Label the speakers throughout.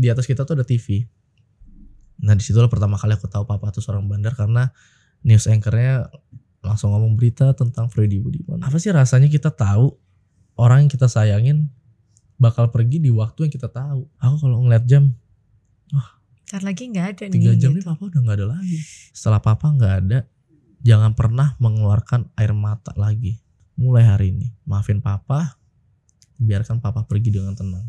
Speaker 1: di atas kita tuh ada TV. Nah disitulah pertama kali aku tahu papa tuh seorang bandar karena news anchornya langsung ngomong berita tentang Freddy Budiman. Apa sih rasanya kita tahu orang yang kita sayangin bakal pergi di waktu yang kita tahu. Aku kalau ngeliat jam,
Speaker 2: Ntar lagi gak ada
Speaker 1: 3
Speaker 2: nih
Speaker 1: jam
Speaker 2: gitu.
Speaker 1: nih papa udah gak ada lagi. Setelah papa gak ada, jangan pernah mengeluarkan air mata lagi. Mulai hari ini, maafin papa, biarkan papa pergi dengan tenang.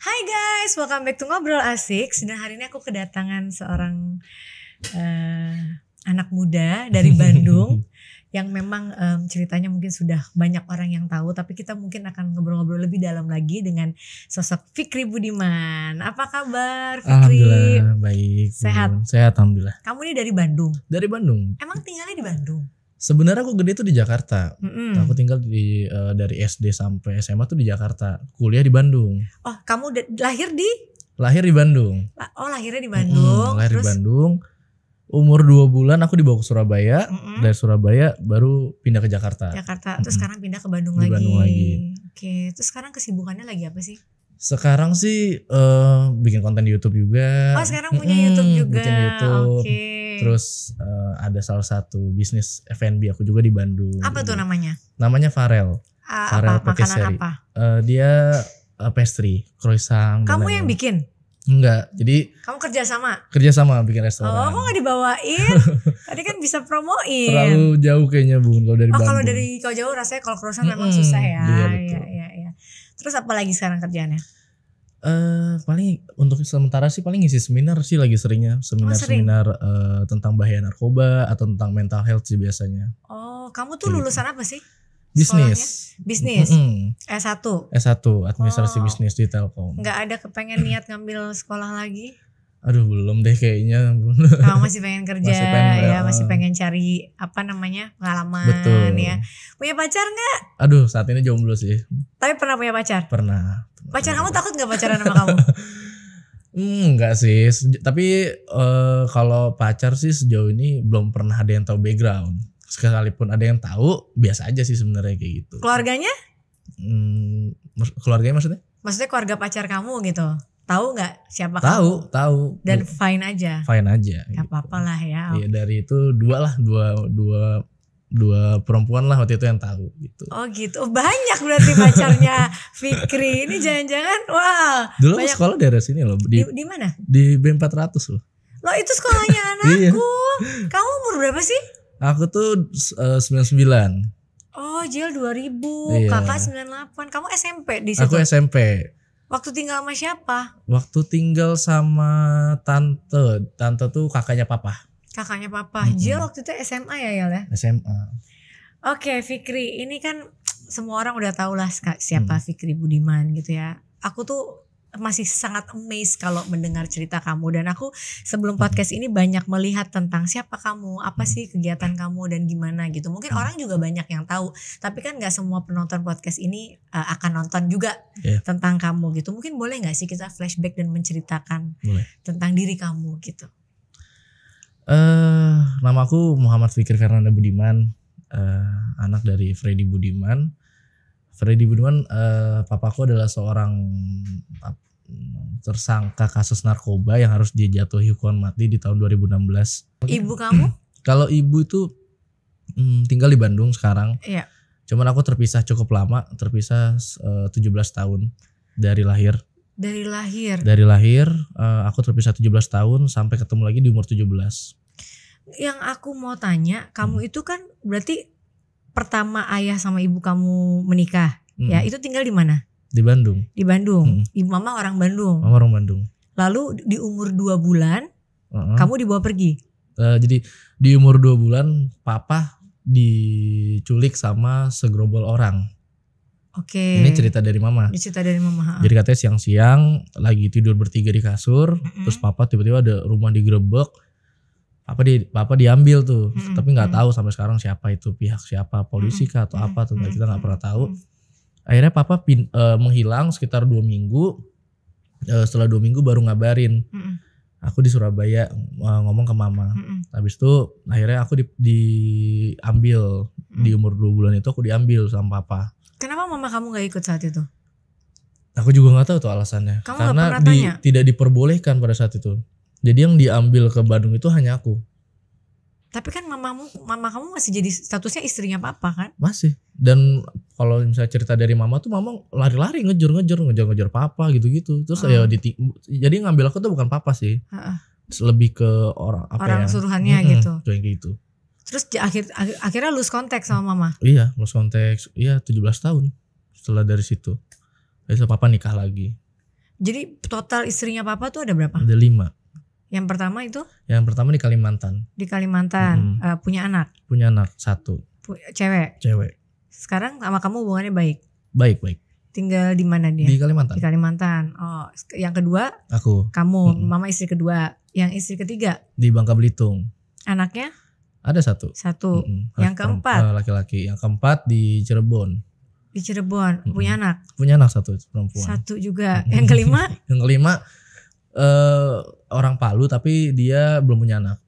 Speaker 2: Hai guys, welcome back to Ngobrol Asik. Dan hari ini aku kedatangan seorang anak muda dari Bandung yang memang ceritanya mungkin sudah banyak orang yang tahu, tapi kita mungkin akan ngobrol-ngobrol lebih dalam lagi dengan sosok Fikri Budiman. Apa kabar Fikri?
Speaker 1: Alhamdulillah baik.
Speaker 2: Sehat?
Speaker 1: Sehat alhamdulillah.
Speaker 2: Kamu nih dari Bandung?
Speaker 1: Dari Bandung.
Speaker 2: Emang tinggalnya di Bandung?
Speaker 1: Sebenarnya aku gede tuh di Jakarta.
Speaker 2: Mm-mm.
Speaker 1: Aku tinggal dari SD sampai SMA tuh di Jakarta. Kuliah di Bandung.
Speaker 2: Oh kamu lahir di?
Speaker 1: Lahir di Bandung.
Speaker 2: Oh lahirnya di Bandung.
Speaker 1: Lahir
Speaker 2: Terus?
Speaker 1: di Bandung. Umur 2 bulan aku dibawa ke Surabaya.
Speaker 2: Mm-mm.
Speaker 1: Dari Surabaya baru pindah ke Jakarta.
Speaker 2: Terus sekarang pindah ke Bandung
Speaker 1: Di
Speaker 2: lagi.
Speaker 1: Bandung lagi.
Speaker 2: Oke, terus sekarang kesibukannya lagi apa sih?
Speaker 1: Sekarang sih bikin konten di YouTube juga.
Speaker 2: Oh sekarang punya YouTube juga.
Speaker 1: Bikin YouTube.
Speaker 2: Oke.
Speaker 1: Terus ada salah satu bisnis F&B aku juga di Bandung.
Speaker 2: Apa tuh namanya?
Speaker 1: Namanya Farel. Farel
Speaker 2: Apa makanan
Speaker 1: Patisserie.
Speaker 2: apa?
Speaker 1: Dia pastry, croissant. dan
Speaker 2: Kamu
Speaker 1: lain-lain.
Speaker 2: yang bikin?
Speaker 1: Enggak, jadi
Speaker 2: Kamu kerja sama?
Speaker 1: kerjasama bikin
Speaker 2: Oh,
Speaker 1: restoran.
Speaker 2: kok gak dibawain? Tadi kan bisa promoin.
Speaker 1: Terlalu jauh kayaknya Bun kalau dari
Speaker 2: Oh,
Speaker 1: Bandung.
Speaker 2: kalau dari kau jauh rasanya kalau croissant memang
Speaker 1: Mm-mm.
Speaker 2: susah ya.
Speaker 1: Iya, betul.
Speaker 2: Iya. Terus apa lagi sekarang kerjaannya?
Speaker 1: Paling untuk sementara sih paling ngisi seminar sih lagi seringnya. Seminar-seminar tentang bahaya narkoba atau tentang mental health sih biasanya.
Speaker 2: Oh, kamu tuh
Speaker 1: Kayak
Speaker 2: lulusan apa sih?
Speaker 1: Bisnis.
Speaker 2: Bisnis.
Speaker 1: Mm-mm.
Speaker 2: S1.
Speaker 1: S1 administrasi
Speaker 2: Oh.
Speaker 1: bisnis di Telkom.
Speaker 2: Nggak ada kepengen niat ngambil sekolah lagi?
Speaker 1: Aduh belum deh kayaknya.
Speaker 2: Kamu masih pengen kerja
Speaker 1: Masih pengen,
Speaker 2: ya, masih pengen cari apa namanya pengalaman.
Speaker 1: Betul.
Speaker 2: Ya. Punya pacar nggak?
Speaker 1: Aduh saat ini jomblo sih.
Speaker 2: Tapi pernah punya pacar?
Speaker 1: Pernah.
Speaker 2: Pacar kamu takut nggak pacaran sama kamu?
Speaker 1: Enggak sih. Tapi kalau pacar sih sejauh ini belum pernah ada yang tahu background. Sekalipun ada yang tahu, biasa aja sih sebenarnya kayak gitu.
Speaker 2: Keluarganya?
Speaker 1: Keluarganya maksudnya?
Speaker 2: Maksudnya keluarga pacar kamu gitu. Tahu nggak siapa kamu?
Speaker 1: Tahu.
Speaker 2: Dan fine aja.
Speaker 1: Fine aja.
Speaker 2: Gak apa-apa lah ya.
Speaker 1: Iya dari itu dua perempuan lah waktu itu yang tahu gitu.
Speaker 2: Oh gitu. Banyak berarti pacarnya Fikri. Ini jangan-jangan wah.
Speaker 1: Dulu aku
Speaker 2: banyak.
Speaker 1: sekolah daerah sini loh
Speaker 2: Di mana?
Speaker 1: di B400 loh.
Speaker 2: Loh itu sekolahnya
Speaker 1: Iya.
Speaker 2: anakku. Kamu umur berapa sih?
Speaker 1: Aku tuh 99.
Speaker 2: Oh Jil 2000.
Speaker 1: Iya.
Speaker 2: Kakak 98. Kamu SMP di situ?
Speaker 1: Aku SMP.
Speaker 2: Waktu tinggal sama siapa?
Speaker 1: Waktu tinggal sama tante. Tante tuh kakaknya papa.
Speaker 2: Kakaknya papa. Jil waktu itu SMA ya Yal ya?
Speaker 1: SMA.
Speaker 2: Oke Fikri, ini kan semua orang udah tahu lah siapa Fikri Budiman gitu ya. Aku tuh masih sangat amazed kalau mendengar cerita kamu. Dan aku sebelum podcast ini banyak melihat tentang siapa kamu, apa sih kegiatan kamu dan gimana gitu. Mungkin orang juga banyak yang tahu, tapi kan gak semua penonton podcast ini akan nonton juga tentang kamu gitu. Mungkin boleh gak sih kita flashback dan menceritakan tentang diri kamu gitu.
Speaker 1: Nama aku Muhammad Fikri Fernanda Budiman, anak dari Freddy Budiman. Freddy Budiman, papaku adalah seorang tersangka kasus narkoba yang harus dijatuhi hukuman mati di tahun 2016.
Speaker 2: Ibu kamu?
Speaker 1: Kalau ibu itu tinggal di Bandung sekarang.
Speaker 2: Iya.
Speaker 1: Cuman aku terpisah cukup lama, terpisah 17 tahun dari lahir.
Speaker 2: Dari lahir?
Speaker 1: Dari lahir, aku terpisah 17 tahun sampai ketemu lagi di umur 17.
Speaker 2: Yang aku mau tanya, kamu itu kan berarti pertama ayah sama ibu kamu menikah, ya itu tinggal di mana?
Speaker 1: Di Bandung.
Speaker 2: Di Bandung. Ibu mama orang Bandung.
Speaker 1: Mama orang Bandung.
Speaker 2: Lalu di umur 2 bulan, kamu dibawa pergi?
Speaker 1: Jadi di umur 2 bulan, papa diculik sama segerombol orang.
Speaker 2: Oke.
Speaker 1: Ini cerita dari mama.
Speaker 2: Cerita dari mama.
Speaker 1: Jadi katanya siang-siang lagi tidur bertiga di kasur, terus papa tiba-tiba ada rumah digerebek. papa diambil tuh, tapi nggak
Speaker 2: mm.
Speaker 1: tahu sampai sekarang siapa itu, pihak siapa, polisi kah atau apa tuh, kita nggak pernah tahu.
Speaker 2: Mm.
Speaker 1: Akhirnya papa menghilang sekitar 2 minggu. Setelah 2 minggu baru ngabarin. Aku di Surabaya ngomong ke mama. Habis itu akhirnya aku diambil di umur 2 bulan itu, aku diambil sama papa.
Speaker 2: Kenapa mama kamu nggak ikut saat itu?
Speaker 1: Aku juga nggak tahu tuh alasannya.
Speaker 2: Kamu
Speaker 1: karena
Speaker 2: nggak pernah tanya?
Speaker 1: Tidak diperbolehkan pada saat itu. Jadi yang diambil ke Bandung itu hanya aku.
Speaker 2: Tapi kan mama kamu masih jadi statusnya istrinya papa kan?
Speaker 1: Masih. Dan kalau misalnya cerita dari mama tuh, mama lari-lari ngejar papa gitu-gitu. Terus jadi ngambil aku tuh bukan papa sih. Lebih ke orang
Speaker 2: suruhannya gitu.
Speaker 1: Kayak gitu.
Speaker 2: Terus akhirnya lose contact sama mama.
Speaker 1: Iya, lose contact. Iya, 17 tahun. Setelah dari situ. Terus papa nikah lagi.
Speaker 2: Jadi total istrinya papa tuh ada berapa?
Speaker 1: Ada 5.
Speaker 2: Yang pertama itu?
Speaker 1: Yang pertama di Kalimantan.
Speaker 2: Di Kalimantan. Punya anak?
Speaker 1: Punya anak 1. Cewek.
Speaker 2: Sekarang sama kamu hubungannya baik?
Speaker 1: Baik.
Speaker 2: Tinggal di mana dia?
Speaker 1: Di Kalimantan.
Speaker 2: Di Kalimantan. Oh, yang kedua?
Speaker 1: Aku.
Speaker 2: Kamu, mama istri kedua. Yang istri ketiga?
Speaker 1: Di Bangka Belitung.
Speaker 2: Anaknya?
Speaker 1: Ada 1.
Speaker 2: Yang keempat?
Speaker 1: Laki-laki. Yang keempat di Cirebon.
Speaker 2: Di Cirebon. Punya anak?
Speaker 1: Punya anak 1 perempuan.
Speaker 2: 1 juga. Yang kelima?
Speaker 1: Yang kelima orang Palu tapi dia belum punya anak.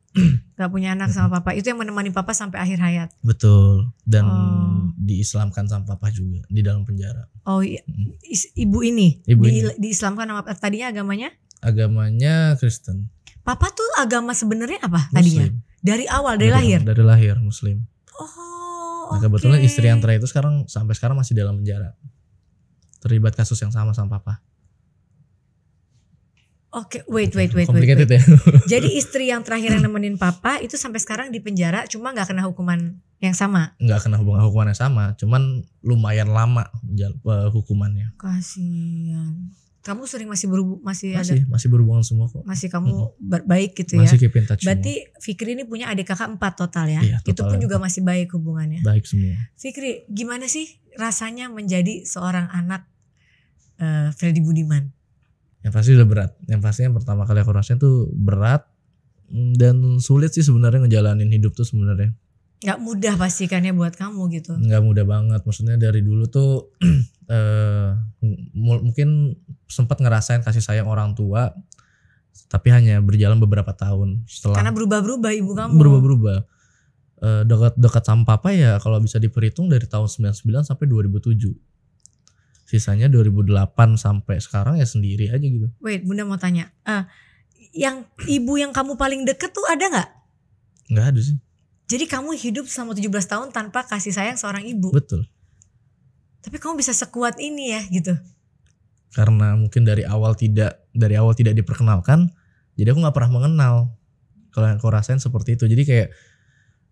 Speaker 2: Gak punya anak sama papa. Itu yang menemani papa sampai akhir hayat.
Speaker 1: Betul. Dan diislamkan sama papa juga di dalam penjara.
Speaker 2: Oh iya. Ibu ini diislamkan sama tadinya agamanya?
Speaker 1: Agamanya Kristen.
Speaker 2: Papa tuh agama sebenarnya apa tadinya?
Speaker 1: Muslim.
Speaker 2: Dari awal, dari lahir?
Speaker 1: Dari lahir Muslim.
Speaker 2: Oh,
Speaker 1: nah, kebetulan istri yang terakhir itu sampai sekarang masih dalam penjara. Terlibat kasus yang sama papa.
Speaker 2: Oke, wait.
Speaker 1: Complicated ya.
Speaker 2: Jadi istri yang terakhir yang nemenin papa itu sampai sekarang di penjara, cuma nggak kena hukuman yang sama?
Speaker 1: Nggak kena hukuman yang sama, cuman lumayan lama hukumannya.
Speaker 2: Kasian. Kamu sering masih
Speaker 1: berhubungan semua kok.
Speaker 2: Masih kamu baik gitu ya?
Speaker 1: Masih keep in touch.
Speaker 2: Berarti semua. Fikri ini punya adik kakak 4 total ya?
Speaker 1: Iya,
Speaker 2: itu pun
Speaker 1: 4.
Speaker 2: juga masih baik hubungannya?
Speaker 1: Baik semua.
Speaker 2: Fikri, gimana sih rasanya menjadi seorang anak Freddy Budiman?
Speaker 1: Yang pasti udah berat. Yang pastinya pertama kali aku rasain tuh berat dan sulit sih sebenarnya ngejalanin hidup tuh sebenarnya.
Speaker 2: Gak mudah pastikannya buat kamu gitu.
Speaker 1: Gak mudah banget. Maksudnya dari dulu tuh mungkin sempat ngerasain kasih sayang orang tua, tapi hanya berjalan beberapa tahun setelah. Karena
Speaker 2: berubah-berubah ibu kamu.
Speaker 1: Berubah-berubah. Dekat sama papa ya kalau bisa diperhitung dari tahun 99 sampai 2007. Sisanya 2008 sampai sekarang ya sendiri aja gitu.
Speaker 2: Wait, Bunda mau tanya. Yang ibu yang kamu paling deket tuh ada gak?
Speaker 1: Gak ada sih.
Speaker 2: Jadi kamu hidup selama 17 tahun tanpa kasih sayang seorang ibu?
Speaker 1: Betul.
Speaker 2: Tapi kamu bisa sekuat ini ya gitu?
Speaker 1: Karena mungkin dari awal tidak diperkenalkan. Jadi aku gak pernah mengenal. Kalau yang aku rasain seperti itu. Jadi kayak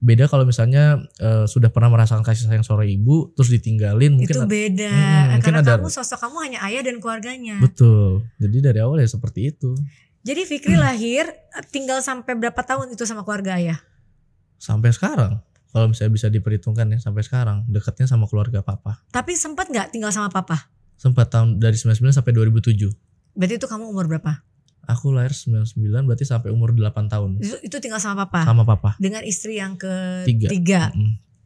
Speaker 1: beda kalau misalnya sudah pernah merasakan kasih sayang seorang ibu terus ditinggalin mungkin
Speaker 2: itu beda karena kamu sosok kamu hanya ayah dan keluarganya.
Speaker 1: Betul. Jadi dari awal ya seperti itu.
Speaker 2: Jadi Fikri lahir tinggal sampai berapa tahun itu sama keluarga ayah?
Speaker 1: Sampai sekarang. Kalau misalnya bisa diperhitungkan ya sampai sekarang dekatnya sama keluarga papa.
Speaker 2: Tapi sempat nggak tinggal sama papa?
Speaker 1: Sempat tahun dari 99 sampai 2007.
Speaker 2: Berarti itu kamu umur berapa?
Speaker 1: Aku lahir 99 berarti sampai umur 8 tahun.
Speaker 2: Itu tinggal sama papa?
Speaker 1: Sama papa.
Speaker 2: Dengan istri yang ketiga.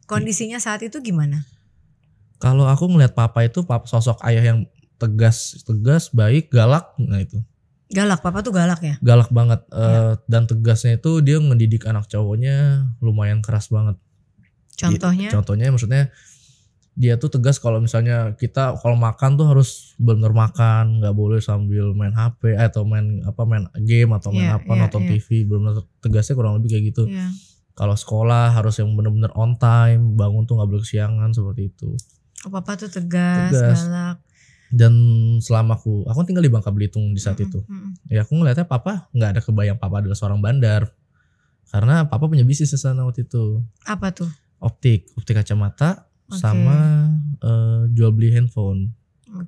Speaker 2: Kondisinya saat itu gimana?
Speaker 1: Kalau aku ngeliat papa itu sosok ayah yang tegas, baik, galak. Nah itu.
Speaker 2: Galak, papa tuh galak ya?
Speaker 1: Galak banget. Dan tegasnya itu dia ngedidik anak cowoknya lumayan keras banget.
Speaker 2: Contohnya?
Speaker 1: Contohnya maksudnya dia tuh tegas kalau misalnya kita kalau makan tuh harus benar makan, nggak boleh sambil main HP atau main game atau nonton TV. Benar tegasnya kurang lebih kayak gitu. Kalau sekolah harus yang benar-benar on time, bangun tuh nggak boleh kesiangan seperti itu.
Speaker 2: Oh, papa tuh tegas, galak.
Speaker 1: Dan selama aku tinggal di Bangka Belitung di saat itu, ya aku ngeliatnya papa nggak ada kebayang papa adalah seorang bandar, karena papa punya bisnis di sana waktu itu.
Speaker 2: Apa tuh?
Speaker 1: Optik kacamata. Sama jual beli handphone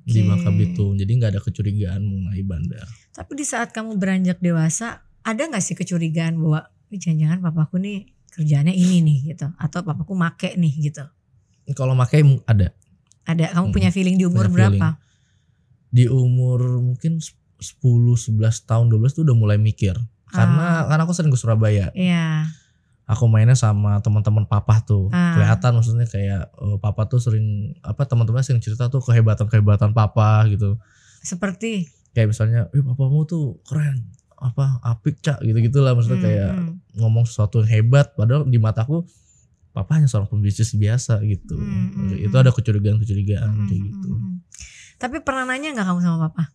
Speaker 1: di Bangka Belitung. Jadi gak ada kecurigaan mengenai bandar.
Speaker 2: Tapi di saat kamu beranjak dewasa, ada gak sih kecurigaan bahwa jangan-jangan papaku nih kerjaannya ini nih gitu, atau papaku make nih gitu?
Speaker 1: Kalau make ada.
Speaker 2: Ada. Kamu punya feeling di umur berapa?
Speaker 1: Di umur mungkin 10, 11 tahun, 12 tuh udah mulai mikir. Karena aku sering ke Surabaya.
Speaker 2: Iya.
Speaker 1: Aku mainnya sama teman-teman papa tuh. Kelihatan maksudnya kayak papa tuh sering teman-temannya sering cerita tuh kehebatan papa gitu.
Speaker 2: Seperti
Speaker 1: kayak misalnya, papamu tuh keren, apik cak gitu-gitulah, maksudnya kayak ngomong sesuatu yang hebat, padahal di mataku papa hanya seorang pembisnis biasa gitu. Itu ada kecurigaan kayak gitu.
Speaker 2: Tapi pernah nanya nggak kamu sama papa?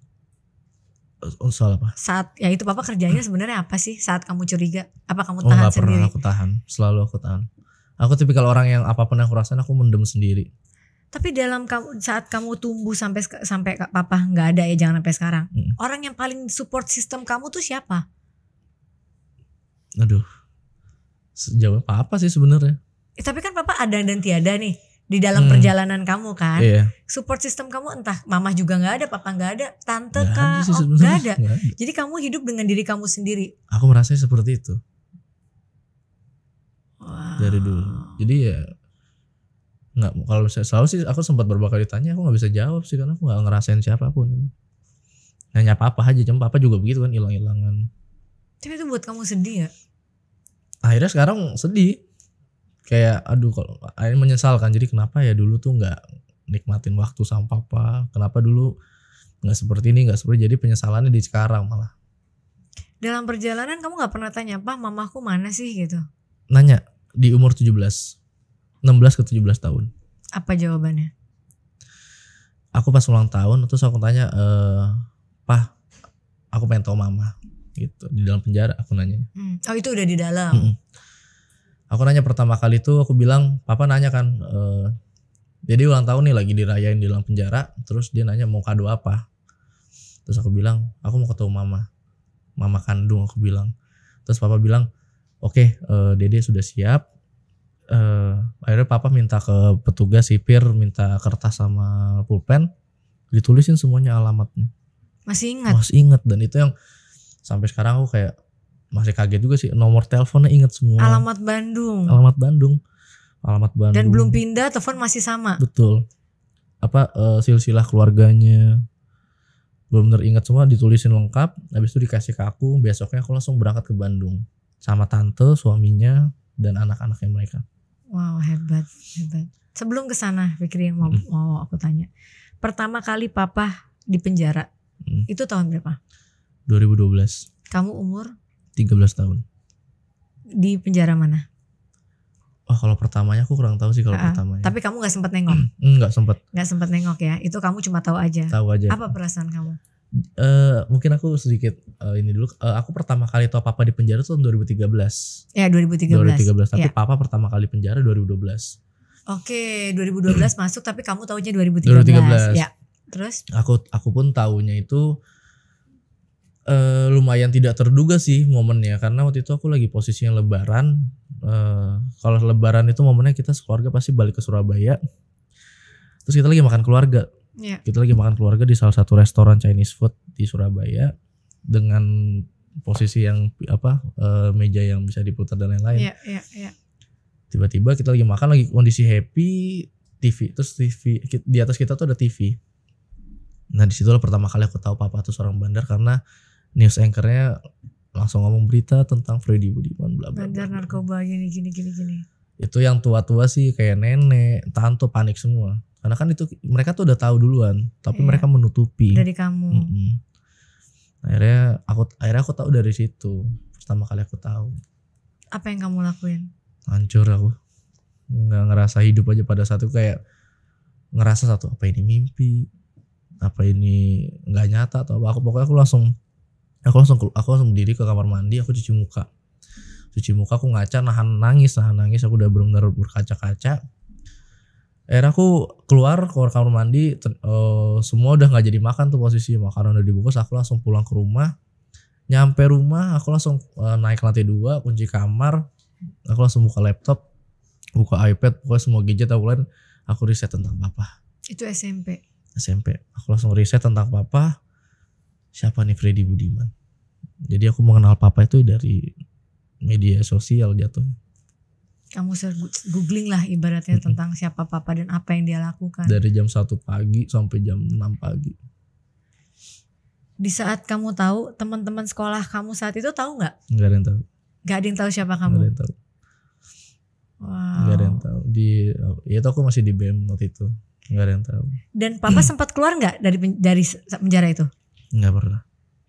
Speaker 1: Soal apa?
Speaker 2: Saat ya itu papa kerjanya sebenarnya apa sih saat kamu curiga? Apa kamu tahan
Speaker 1: Nggak
Speaker 2: sendiri?
Speaker 1: pernah aku tahan, selalu aku tahan. Aku tipikal orang yang apapun yang aku rasain aku mendem sendiri.
Speaker 2: Tapi saat kamu tumbuh sampai papa nggak ada ya, jangan sampai sekarang. Orang yang paling support sistem kamu tuh siapa?
Speaker 1: Aduh, jawab papa sih sebenarnya.
Speaker 2: Tapi kan papa ada dan tiada nih di dalam perjalanan kamu kan.
Speaker 1: Iya.
Speaker 2: Support sistem kamu entah mama juga nggak ada, papa nggak ada, tante
Speaker 1: Nggak
Speaker 2: kah?
Speaker 1: ada sih
Speaker 2: Nggak
Speaker 1: sebenarnya,
Speaker 2: ada.
Speaker 1: nggak ada.
Speaker 2: Jadi kamu hidup dengan diri kamu sendiri.
Speaker 1: Aku merasa seperti itu
Speaker 2: Wow.
Speaker 1: dari dulu. Jadi ya nggak, kalau misalnya selalu sih aku sempat beberapa kali ditanya, aku nggak bisa jawab sih karena aku nggak ngerasain siapapun. Nanya papa aja, cuma papa juga begitu kan, hilang-hilangan.
Speaker 2: Tapi itu buat kamu sedih gak?
Speaker 1: Akhirnya sekarang sedih, kayak aduh, kalau akhirnya menyesalkan. Jadi kenapa ya dulu tuh nggak nikmatin waktu sama papa, kenapa dulu nggak seperti ini, nggak seperti. Jadi penyesalannya di sekarang malah.
Speaker 2: Dalam perjalanan kamu nggak pernah tanya, "Pak, mamaku mana sih?" gitu?
Speaker 1: Nanya di umur 16 ke 17 tahun.
Speaker 2: Apa jawabannya?
Speaker 1: Aku pas ulang tahun terus aku tanya, "Pah, aku pengen tahu mama." Gitu. Di dalam penjara aku nanya.
Speaker 2: Oh, itu udah di dalam.
Speaker 1: Aku nanya pertama kali tuh, aku bilang, papa nanya kan, jadi ulang tahun nih lagi dirayain di dalam penjara, terus dia nanya mau kado apa. Terus aku bilang, aku mau ketemu mama kandung, aku bilang. Terus papa bilang, oke, Dede sudah siap. Akhirnya papa minta ke petugas sipir, minta kertas sama pulpen, ditulisin semuanya alamatnya.
Speaker 2: Masih ingat?
Speaker 1: Masih ingat, dan itu yang sampai sekarang aku kayak masih kaget juga sih, nomor teleponnya ingat semua.
Speaker 2: Alamat Bandung.
Speaker 1: Alamat Bandung.
Speaker 2: Dan belum pindah, telepon masih sama.
Speaker 1: Betul. Silsilah keluarganya benar-benar ingat semua, ditulisin lengkap. Habis itu dikasih ke aku. Besoknya aku langsung berangkat ke Bandung sama tante, suaminya, dan anak-anaknya mereka.
Speaker 2: Wow, hebat. Sebelum ke sana, Fikri, yang mau aku tanya. Pertama kali papa di penjara, itu tahun berapa?
Speaker 1: 2012.
Speaker 2: Kamu umur?
Speaker 1: 13 tahun.
Speaker 2: Di penjara mana?
Speaker 1: Oh, kalau pertamanya aku kurang tahu sih kalau pertamanya.
Speaker 2: Tapi kamu gak sempat nengok?
Speaker 1: Enggak sempat.
Speaker 2: Gak sempat nengok ya? Itu kamu cuma tahu aja?
Speaker 1: Tahu aja.
Speaker 2: Apa perasaan kamu?
Speaker 1: Mungkin aku sedikit ini dulu. Aku pertama kali tahu papa di penjara tuh tahun 2013.
Speaker 2: Ya, 2013.
Speaker 1: Tapi
Speaker 2: ya.
Speaker 1: papa pertama kali penjara 2012.
Speaker 2: Oke, 2012 masuk, tapi kamu taunya 2013. Ya. Terus?
Speaker 1: Aku pun taunya itu lumayan tidak terduga sih momennya, karena waktu itu aku lagi posisinya lebaran. Kalau lebaran itu momennya kita sekeluarga pasti balik ke Surabaya. Terus kita lagi makan keluarga.
Speaker 2: Yeah.
Speaker 1: Kita lagi makan keluarga di salah satu restoran Chinese food di Surabaya dengan posisi yang meja yang bisa diputar dan lain-lain.
Speaker 2: Yeah.
Speaker 1: Tiba-tiba kita lagi makan, lagi kondisi happy, TV, terus TV di atas kita tuh ada TV. Nah, disitulah pertama kali aku tahu papa tuh seorang bandar, karena news anchornya langsung ngomong berita tentang Freddy Budiman bla bla.
Speaker 2: Bandar narkoba gini.
Speaker 1: Itu yang tua-tua sih kayak nenek, tante panik semua. Karena kan itu mereka tuh udah tahu duluan, tapi mereka menutupi
Speaker 2: dari kamu.
Speaker 1: Akhirnya aku tahu dari situ. Pertama kali aku tahu.
Speaker 2: Apa yang kamu lakuin?
Speaker 1: Hancur aku. Nggak ngerasa hidup aja pada saat itu, kayak ngerasa apa ini mimpi? Apa ini nggak nyata atau apa? Pokoknya aku langsung berdiri ke kamar mandi, aku cuci muka, aku ngaca, nahan nangis, aku udah benar-benar berkaca-kaca. Akhirnya aku keluar kamar mandi, semua udah nggak jadi makan tuh, posisi makanan udah dibungkus. Aku langsung pulang ke rumah. Nyampe rumah aku langsung naik ke lantai 2, kunci kamar, aku langsung buka laptop, buka iPad, pokoknya semua gadget aku riset tentang papa.
Speaker 2: Itu SMP.
Speaker 1: Aku langsung riset tentang papa. Siapa nih Freddy Budiman? Jadi aku mengenal papa itu dari media sosial jatuhnya.
Speaker 2: Kamu googling lah ibaratnya tentang siapa papa dan apa yang dia lakukan.
Speaker 1: Dari jam 1 pagi sampai jam 6 pagi.
Speaker 2: Di saat kamu tahu, teman-teman sekolah kamu saat itu tahu nggak?
Speaker 1: Nggak ada yang tahu.
Speaker 2: Nggak ada yang tahu siapa
Speaker 1: Nggak ada
Speaker 2: kamu.
Speaker 1: yang tahu.
Speaker 2: Wow.
Speaker 1: Nggak ada yang tahu. Ya itu aku masih di BEM waktu itu. Nggak ada yang tahu.
Speaker 2: Dan papa sempat keluar nggak dari penjara itu?
Speaker 1: Nggak pernah.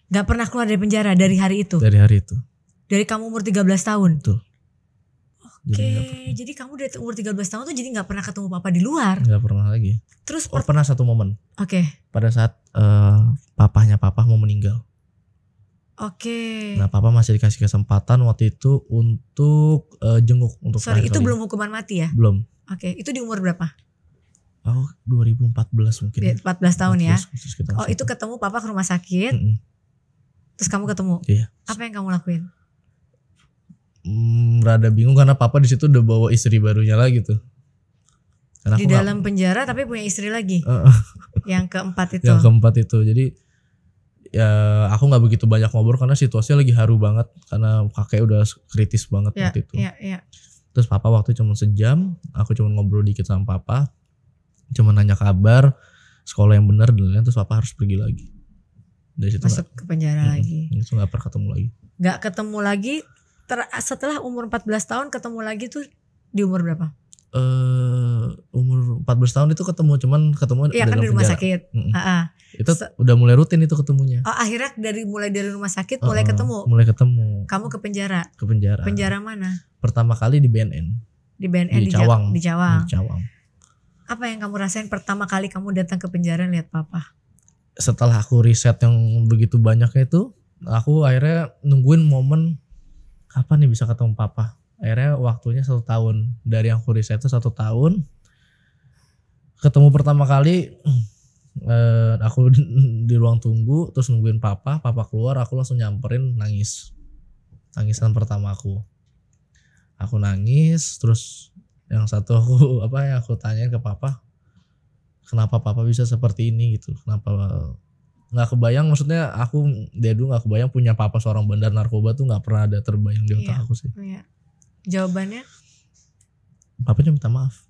Speaker 2: Nggak pernah keluar dari penjara dari hari itu?
Speaker 1: Dari hari itu.
Speaker 2: Dari kamu umur 13 tahun?
Speaker 1: Betul.
Speaker 2: Oke, jadi kamu dari umur 13 tahun tuh jadi nggak pernah ketemu papa di luar?
Speaker 1: Nggak pernah lagi.
Speaker 2: Terus
Speaker 1: Pernah satu momen.
Speaker 2: Oke.
Speaker 1: Pada saat papahnya papa mau meninggal.
Speaker 2: Oke.
Speaker 1: Nah papa masih dikasih kesempatan waktu itu untuk jenguk. Untuk
Speaker 2: Sorry, itu
Speaker 1: terakhir kali.
Speaker 2: belum hukuman mati ya?
Speaker 1: Belum.
Speaker 2: Oke, itu di umur berapa?
Speaker 1: Oh 2014 mungkin.
Speaker 2: 14 tahun ya?
Speaker 1: 14,
Speaker 2: Oh itu ketemu papa ke rumah sakit, terus kamu ketemu?
Speaker 1: Iya.
Speaker 2: Apa yang kamu lakuin?
Speaker 1: Rada bingung karena papa di situ udah bawa istri barunya lagi tuh. Karena
Speaker 2: Di
Speaker 1: aku
Speaker 2: dalam penjara tapi punya istri lagi? Yang keempat itu?
Speaker 1: Yang keempat itu. Jadi ya aku gak begitu banyak ngobrol karena situasinya lagi haru banget. Karena kakek udah kritis banget waktu itu.
Speaker 2: Iya.
Speaker 1: Terus papa waktu cuma sejam. Aku cuma ngobrol dikit sama papa. Cuma nanya kabar, sekolah yang benar dan lain-lain. Terus papa harus pergi lagi. Dari situ
Speaker 2: masuk ke penjara lagi.
Speaker 1: Itu gak pernah ketemu lagi.
Speaker 2: Gak ketemu lagi. Setelah umur 14 tahun ketemu lagi tuh di umur berapa?
Speaker 1: Umur 14 tahun itu ketemu, cuman ketemu
Speaker 2: iya kan di rumah sakit.
Speaker 1: Itu udah mulai rutin itu ketemunya.
Speaker 2: Oh akhirnya mulai dari rumah sakit mulai ketemu.
Speaker 1: Mulai ketemu.
Speaker 2: Kamu ke penjara.
Speaker 1: Ke penjara.
Speaker 2: Penjara mana?
Speaker 1: Pertama kali di BNN.
Speaker 2: Di BNN
Speaker 1: di Cawang.
Speaker 2: Di Cawang.
Speaker 1: Di Cawang.
Speaker 2: Apa yang kamu rasain pertama kali kamu datang ke penjara lihat papa?
Speaker 1: Setelah aku riset yang begitu banyaknya itu, aku akhirnya nungguin momen kapan nih bisa ketemu papa. Akhirnya waktunya 1 tahun. Dari yang aku riset itu 1 tahun. Ketemu pertama kali aku di ruang tunggu terus nungguin papa keluar, aku langsung nyamperin nangis. Tangisan pertama aku nangis. Terus yang satu aku tanyain ke papa, kenapa papa bisa seperti ini gitu, kenapa nggak kebayang, maksudnya aku dari dulu nggak kebayang punya papa seorang bandar narkoba tuh nggak pernah ada terbayang di otak aku sih.
Speaker 2: Iya. Jawabannya?
Speaker 1: Papanya minta maaf.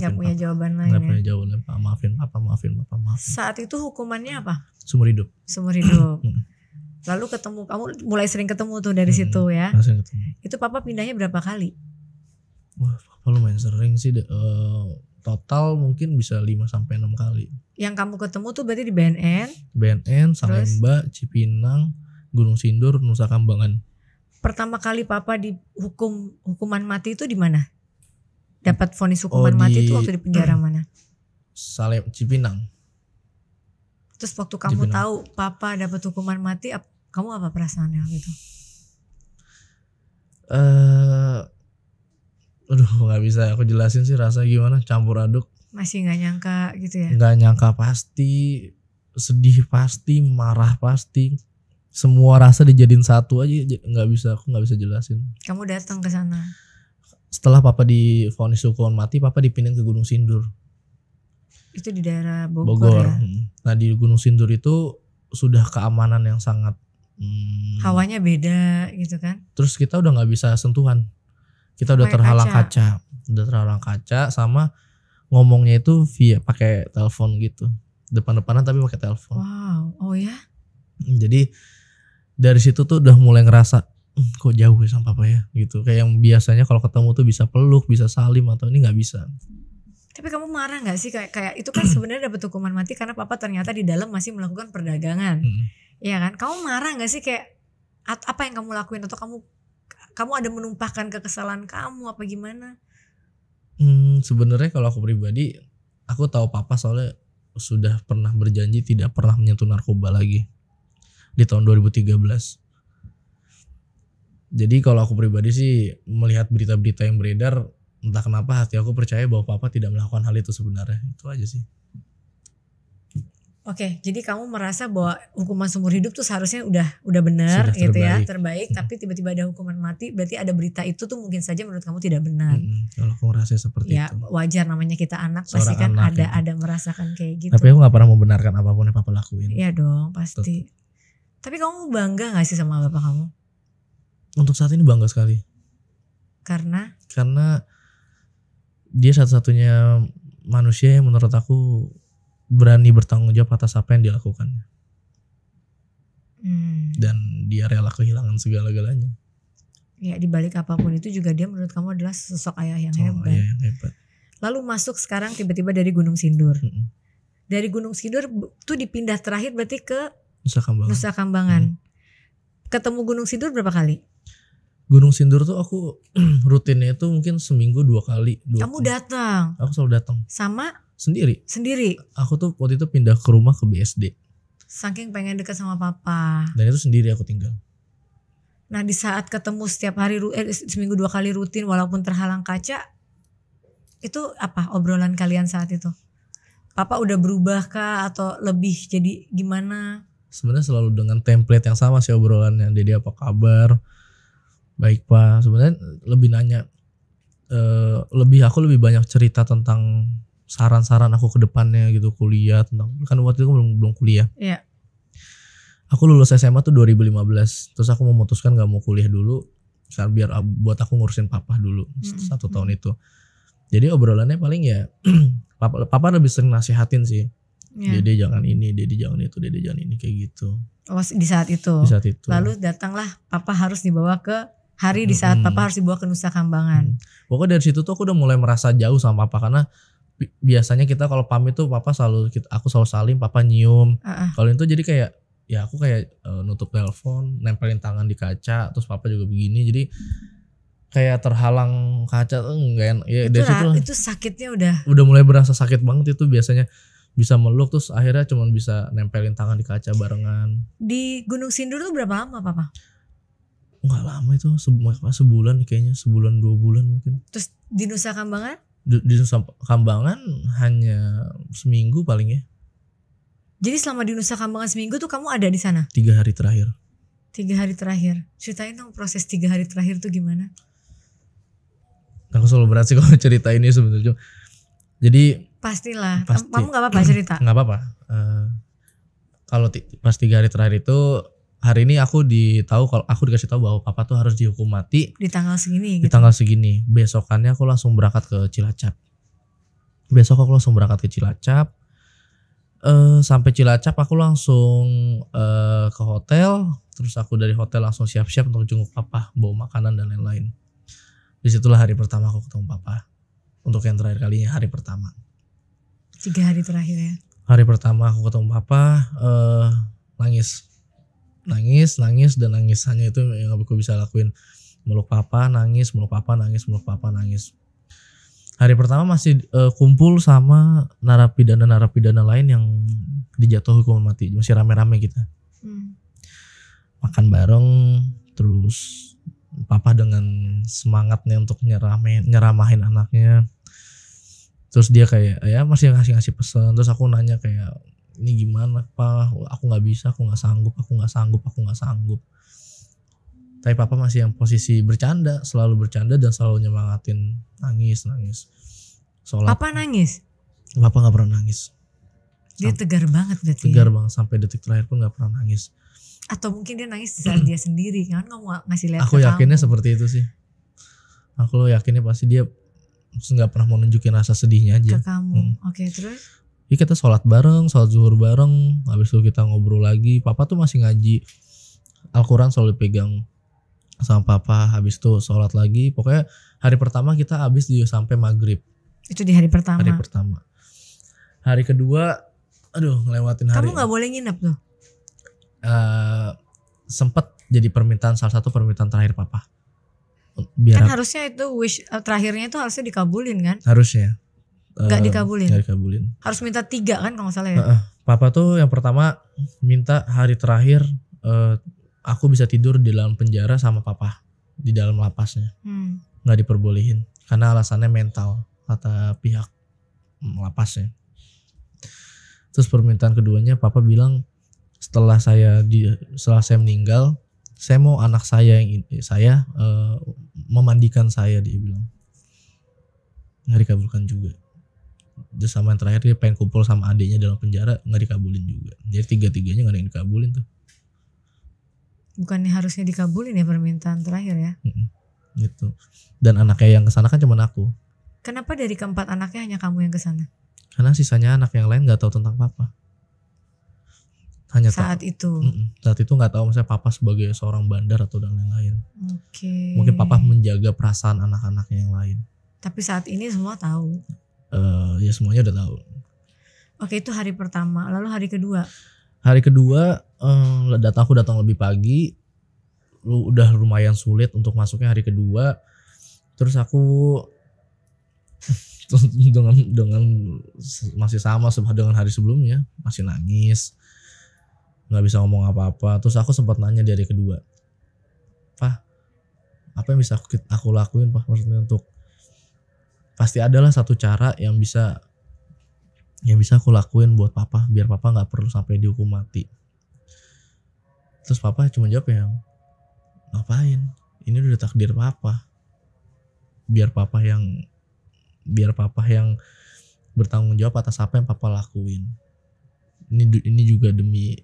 Speaker 2: Gak punya jawaban lain.
Speaker 1: Gak punya jawaban. Maafin papa.
Speaker 2: Saat itu hukumannya apa?
Speaker 1: Seumur hidup.
Speaker 2: Lalu ketemu, kamu mulai sering ketemu tuh dari situ ya?
Speaker 1: Sering ketemu.
Speaker 2: Itu papa pindahnya berapa kali?
Speaker 1: Wah papa lumayan sering sih. Total mungkin bisa 5-6 kali. Yang
Speaker 2: kamu ketemu tuh berarti di
Speaker 1: BNN, Salemba, Cipinang, Gunung Sindur, Nusa Kambangan.
Speaker 2: Pertama kali papa dihukum hukuman mati itu di mana? Dapat vonis hukuman mati itu waktu di penjara mana?
Speaker 1: Cipinang.
Speaker 2: Terus waktu kamu tahu papa dapat hukuman mati, kamu apa perasaannya gitu?
Speaker 1: Aduh gak bisa aku jelasin sih rasa gimana, campur aduk.
Speaker 2: Masih gak nyangka gitu ya?
Speaker 1: Gak nyangka pasti, sedih pasti, marah pasti. Semua rasa dijadiin satu aja, aku nggak bisa jelasin.
Speaker 2: Kamu datang ke sana.
Speaker 1: Setelah papa divonis hukuman mati, papa dipindahin ke Gunung Sindur.
Speaker 2: Itu di daerah Bogor ya?
Speaker 1: Nah di Gunung Sindur itu sudah keamanan yang sangat
Speaker 2: hawanya beda gitu kan?
Speaker 1: Terus kita udah nggak bisa sentuhan, kita udah terhalang kaca, sama ngomongnya itu via pakai telepon gitu, depan-depanan tapi pakai telepon.
Speaker 2: Wow, oh ya?
Speaker 1: Jadi dari situ tuh udah mulai ngerasa kok jauh ya sama papa ya gitu. Kayak yang biasanya kalau ketemu tuh bisa peluk, bisa salim, atau ini nggak bisa.
Speaker 2: Tapi kamu marah nggak sih kayak itu kan sebenarnya dapat hukuman mati karena papa ternyata di dalam masih melakukan perdagangan, ya kan? Kamu marah nggak sih kayak apa yang kamu lakuin, atau kamu ada menumpahkan kekesalan kamu apa gimana?
Speaker 1: Sebenarnya kalau aku pribadi, aku tahu papa soalnya sudah pernah berjanji tidak pernah menyentuh narkoba lagi di tahun 2013. Jadi kalau aku pribadi sih melihat berita-berita yang beredar, entah kenapa hati aku percaya bahwa papa tidak melakukan hal itu sebenarnya. Itu aja sih.
Speaker 2: Oke, jadi kamu merasa bahwa hukuman seumur hidup tuh seharusnya udah benar gitu ya, terbaik. Tapi tiba-tiba ada hukuman mati, berarti ada berita itu tuh mungkin saja menurut kamu tidak benar.
Speaker 1: Kalau aku ngerasa seperti
Speaker 2: itu. Ya wajar, namanya kita anak, pasti kan ada merasakan kayak gitu.
Speaker 1: Tapi aku gak pernah membenarkan apapun yang papa lakuin.
Speaker 2: Iya dong, pasti. Tapi kamu bangga gak sih sama bapak kamu?
Speaker 1: Untuk saat ini bangga sekali.
Speaker 2: Karena
Speaker 1: dia satu-satunya manusia yang menurut aku berani bertanggung jawab atas apa yang dilakukan. dan dia rela kehilangan segala-galanya.
Speaker 2: Ya di balik apapun itu juga dia menurut kamu adalah sosok ayah yang hebat.
Speaker 1: Ayah yang hebat.
Speaker 2: Lalu masuk sekarang tiba-tiba dari Gunung Sindur. Dari Gunung Sindur tuh dipindah terakhir berarti ke Nusa Kambangan. Ketemu Gunung Sindur berapa kali?
Speaker 1: Gunung Sindur tuh aku rutinnya itu mungkin seminggu 2 kali.
Speaker 2: Kamu datang?
Speaker 1: Aku selalu datang.
Speaker 2: Sama?
Speaker 1: Sendiri.
Speaker 2: Aku
Speaker 1: tuh waktu itu pindah ke rumah ke BSD.
Speaker 2: Saking pengen dekat sama papa.
Speaker 1: Dan itu sendiri aku tinggal.
Speaker 2: Nah di saat ketemu setiap hari seminggu 2 kali rutin walaupun terhalang kaca, itu apa obrolan kalian saat itu? Papa udah berubah kah atau lebih jadi gimana?
Speaker 1: Sebenarnya selalu dengan template yang sama sih obrolannya. Dede apa kabar? Baik pak. Sebenarnya lebih nanya, aku lebih banyak cerita tentang saran-saran aku ke depannya gitu, kuliah tentang, kan waktu itu belum kuliah.
Speaker 2: Iya.
Speaker 1: Aku lulus SMA tuh 2015. Terus aku memutuskan gak mau kuliah dulu biar buat aku ngurusin papa dulu 1 tahun itu. Jadi obrolannya paling ya papa lebih sering nasihatin sih. Dede jangan ini, Dede jangan itu, Dede jangan ini, kayak gitu.
Speaker 2: Oh di saat itu.
Speaker 1: Di saat itu.
Speaker 2: Lalu datanglah papa harus dibawa ke hari di saat papa harus dibawa ke Nusa Kambangan.
Speaker 1: Pokoknya dari situ tuh aku udah mulai merasa jauh sama papa karena biasanya kita kalau pamit tuh papa aku selalu salim, papa nyium. Kalau itu jadi kayak ya aku kayak nutup telepon, nempelin tangan di kaca, terus papa juga begini, jadi kayak terhalang kaca tuh enggak enak. Ya dari situ
Speaker 2: itu sakitnya
Speaker 1: udah mulai berasa sakit banget itu. Biasanya bisa meluk terus akhirnya cuma bisa nempelin tangan di kaca barengan.
Speaker 2: Di Gunung Sindur tuh berapa lama papa?
Speaker 1: Enggak lama itu, sebulan kayaknya, 1-2 bulan mungkin.
Speaker 2: Terus di Nusa Kambangan?
Speaker 1: Di Nusa Kambangan hanya seminggu paling ya.
Speaker 2: Jadi selama di Nusa Kambangan seminggu tuh kamu ada di sana?
Speaker 1: 3 hari terakhir.
Speaker 2: 3 hari terakhir. Ceritain dong proses 3 hari terakhir tuh gimana?
Speaker 1: Aku selalu berat sih kalau cerita ini sebenarnya. Jadi
Speaker 2: pastilah. Kamu gak apa-apa cerita?
Speaker 1: Gak apa-apa. Kalau pas 3 hari terakhir itu, hari ini aku dikasih tahu bahwa papa tuh harus dihukum mati
Speaker 2: di tanggal segini.
Speaker 1: Di tanggal segini. Besokannya aku langsung berangkat ke Cilacap. Sampai Cilacap aku langsung ke hotel. Terus aku dari hotel langsung siap-siap untuk jenguk papa, bawa makanan dan lain-lain. Disitulah hari pertama aku ketemu papa. Untuk yang terakhir kalinya, hari pertama.
Speaker 2: 3 hari terakhir ya.
Speaker 1: Hari pertama aku ketemu papa, nangis dan nangis, hanya itu yang aku bisa lakuin. Meluk papa, nangis. Hari pertama masih kumpul sama narapidana lain yang dijatuhi hukuman mati, masih rame-rame kita. Makan bareng, terus papa dengan semangatnya untuk nyeramahin anaknya. Terus dia kayak ya masih ngasih pesan. Terus aku nanya kayak, ini gimana pak? Aku nggak bisa, aku nggak sanggup. Tapi papa masih yang posisi bercanda, selalu bercanda dan selalu nyemangatin, nangis. Sholat.
Speaker 2: Papa nangis?
Speaker 1: Papa nggak pernah nangis.
Speaker 2: Dia tegar banget berarti.
Speaker 1: Tegar banget, sampai detik terakhir pun nggak pernah nangis.
Speaker 2: Atau mungkin dia nangis saat dia sendiri kan, nggak mau ngasih lihat.
Speaker 1: Aku yakinnya seperti itu sih. Aku yakinnya pasti dia nggak pernah mau nunjukin rasa sedihnya aja
Speaker 2: ke kamu. Oke, terus?
Speaker 1: Iya, kita sholat zuhur bareng, habis itu kita ngobrol lagi. Papa tuh masih ngaji Al-Quran, selalu pegang sama papa. Habis itu sholat lagi. Pokoknya hari pertama kita habis sampai maghrib.
Speaker 2: Itu di hari pertama?
Speaker 1: Hari pertama. Hari kedua, ngelewatin hari.
Speaker 2: Kamu gak boleh nginep tuh?
Speaker 1: Sempet jadi salah satu permintaan terakhir papa.
Speaker 2: Kan harusnya itu wish terakhirnya itu harusnya dikabulin kan?
Speaker 1: Harusnya.
Speaker 2: Gak dikabulin?
Speaker 1: Gak dikabulin.
Speaker 2: Harus minta 3 kan kalau gak salah ya?
Speaker 1: Papa tuh yang pertama minta hari terakhir aku bisa tidur di dalam penjara sama papa, di dalam lapasnya. Gak diperbolehin karena alasannya mental, kata pihak lapasnya. Terus permintaan keduanya papa bilang, setelah saya meninggal, saya mau anak saya memandikan saya, dia bilang. Nggak dikabulkan juga. Terus sama yang terakhir dia pengen kumpul sama adiknya dalam penjara, nggak dikabulin juga. Jadi 3-tiganya nggak ada yang dikabulin tuh.
Speaker 2: Bukannya harusnya dikabulin ya permintaan terakhir ya?
Speaker 1: Gitu. Dan anaknya yang kesana kan cuma aku.
Speaker 2: Kenapa dari keempat anaknya hanya kamu yang kesana?
Speaker 1: Karena sisanya anak yang lain nggak tahu tentang papa. Hanya
Speaker 2: saat itu.
Speaker 1: Saat itu nggak tahu misalnya papa sebagai seorang bandar atau dan lain-lain.
Speaker 2: Oke.
Speaker 1: Mungkin papa menjaga perasaan anak-anaknya yang lain.
Speaker 2: Tapi saat ini semua tahu.
Speaker 1: Ya semuanya udah tahu.
Speaker 2: Oke, itu hari pertama. Lalu hari kedua?
Speaker 1: Hari kedua aku datang lebih pagi. Udah lumayan sulit untuk masuknya hari kedua. Terus aku dengan masih sama dengan hari sebelumnya, masih nangis, nggak bisa ngomong apa-apa. Terus aku sempat nanya di hari kedua, Pak, apa yang bisa aku lakuin, Pak? Maksudnya untuk pasti adalah satu cara yang bisa aku lakuin buat papa, biar papa nggak perlu sampai dihukum mati. Terus papa cuma jawab yang, ngapain? Ini udah takdir papa. Biar papa yang bertanggung jawab atas apa yang papa lakuin. Ini juga demi